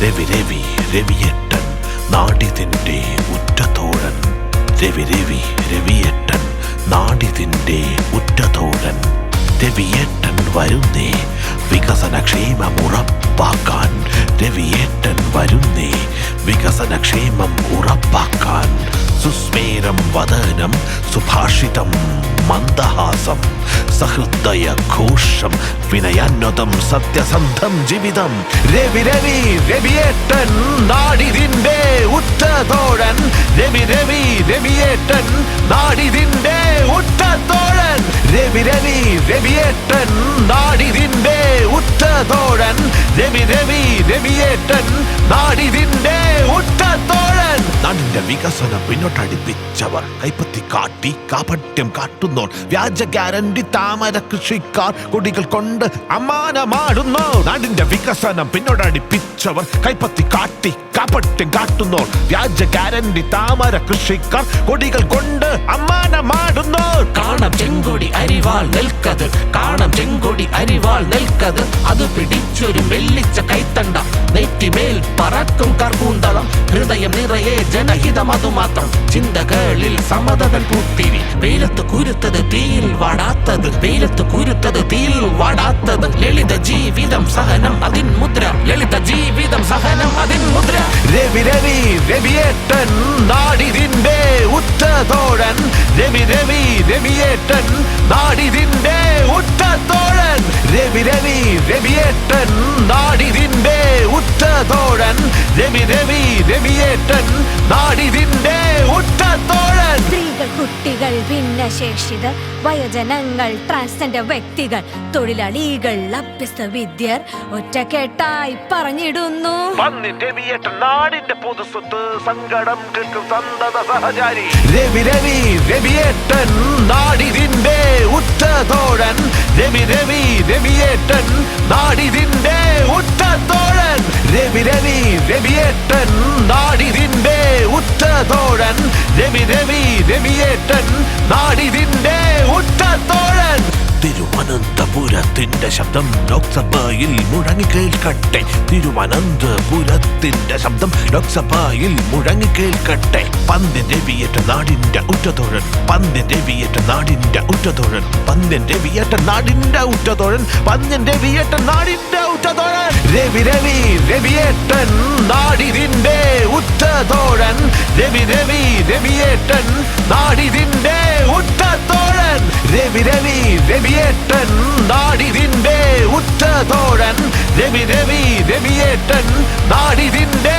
രവി രവി രവിയേട്ടൻ നാടിതിൻ്റെ ഉറ്റതോഴൻ. രവി രവി രവിയേട്ടൻ നാടിതിൻ്റെ ഉറ്റതോഴൻ. രവിയേട്ടൻ വരുന്നേ വികസനക്ഷേമം ഉറപ്പാക്കാൻ. രവിയേട്ടൻ വരുന്നേ വികസനക്ഷേമം ഉറപ്പാക്കാൻ. സുസ്മേരം വദനം സുഭാഷിതം മന്ദഹാസം സഹൃദയ ഘോഷം വിനയാന്വതം സത്യസന്ധം ജീവിതം. രവി രവി രവിയേട്ടൻ നാടിതിൻ്റെ ഉറ്റതോഴൻ. രവി രവി രവിയേട്ടൻ നാടിതിൻ്റെ ഉറ്റതോഴൻ. രവി രവി രവിയേട്ടൻ നാടിതിൻ്റെ ഉറ്റതോഴൻ. രവി രവി രവിയേട്ടൻ നാടിതിൻ്റെ ഉറ്റതോഴൻ. നാടിന്റെ വികസനം പിന്നോട്ടടിപ്പിച്ചവർ കൈപ്പത്തി കാട്ടി കാപട്യം കാട്ടുന്നോർ. വ്യാജ ഗ്യാരണ്ടി താമര കൃഷിക്കാർ കൊടികൾ കൊണ്ട് അമ്മാനമാടുന്നു. നാടിന്റെ വികസനം പിന്നോട്ടടിപ്പിച്ചവർ കൈപ്പത്തി കാട്ടി കാപട്യം കാട്ടുന്നോർ. വ്യാജ ഗ്യാരണ്ടി താമര കൃഷിക്കാർ കൊടികൾ കൊണ്ട് അമ്മാനമാടുന്നു. കാണാം ചെങ്കൊടി അരിവാൾ നിൽക്കത്, കാണാം ചെങ്കൊടി അരിവാൾ നിൽക്കത്. അത് പിടിച്ചൊരു വെള്ളിച്ച കൈത്തണ്ട, നെറ്റിമേൽ പറക്കും കർകൂന്തളം. ഹൃദയം നിറയെ ജനഹിതം അതുമാത്രം, ചിന്തകളിൽ സമതതൻ പൂത്തിരി. വെയിലത്ത് കുരുത്തത് തീയിൽ വാടാത്തത്, വെയിലത്ത് കുരുത്തത് തീയിൽ വാടാത്തത്. ലളിത ജീവിതം സഹനം അതിൻ മുദ്ര, ലളിത ജീവിതം സഹനം അതിൻ മുദ്ര. രവി രവി രവിയേട്ടൻ നാടിതിൻ്റെ ഉറ്റതോഴൻ. രവി രവി രവിയേട്ടൻ നാടിതിൻ്റെ ഉറ്റതോഴൻ. രവി രവി രവിയേട്ടൻ നാടിതിൻ്റെ ഉറ്റതോഴൻ. രവി രവി രവിയേട്ടൻ നാടിതിൻ്റെ ഉറ്റതോഴൻ. സ്ത്രീകൾ, കുട്ടികൾ, ഭിന്നശേഷിതർ, വയോജനങ്ങൾ, ട്രാൻസ്ജെൻഡർ വ്യക്തികൾ, തൊഴിലാളികൾ, അഭ്യസ്ത വിദ്യർ ഒറ്റക്കെട്ടായി പറഞ്ഞിടുന്നു. രവിയേട്ടൻ നാടിന്റെ പൊതുസ്വത്ത്, സങ്കടം കേൾക്കും സന്തത സഹചാരി. രവി രവി രവിയേട്ടൻ നാടിതിൻ്റെ ഉറ്റതോഴൻ. രവി രവി രവിയേട്ടൻ നാടിതിൻ്റെ ഉറ്റതോഴൻ. രവി രവി രവിയേട്ടൻ നാടിതിൻ്റെ ഉറ്റതോഴൻ. രവി രവി രവിയേട്ടൻ നാടിതിൻ്റെ ഉറ്റതോഴൻ. തിരുവനന്തപുരത്തിന്റെ ശബ്ദം ലോക്സഭയിൽ മുഴങ്ങിക്കേൾക്കട്ടെ. തിരുവനന്തപുരത്തിന്റെ ശബ്ദം ലോക്സഭയിൽ മുഴങ്ങിക്കേൾക്കട്ടെ. പന്ന്യൻ രവിയേട്ട നാടിന്റെ ഉറ്റതോഴൻ. പന്ന്യൻ രവിയേട്ട നാടിന്റെ ഉറ്റതോഴൻ. പന്ന്യൻ രവിയേട്ട നാടിന്റെ ഉറ്റതോഴൻ. പന്ന്യൻ രവിയേട്ട നാടിന്റെ ഉറ്റതോഴൻ. രവി രവി രവിയേട്ടൻ നാടിതിന്റെ ഉറ്റതോഴൻ. രവി രവി രവിയേട്ടൻ നാടിതിന്റെ ഉറ്റതോഴൻ. രവി രവി രവിയേട്ടൻ നാടിതിന്റെ ഉറ്റതോഴൻ. രവി രവി രവിയേട്ടൻ നാടിതിന്റെ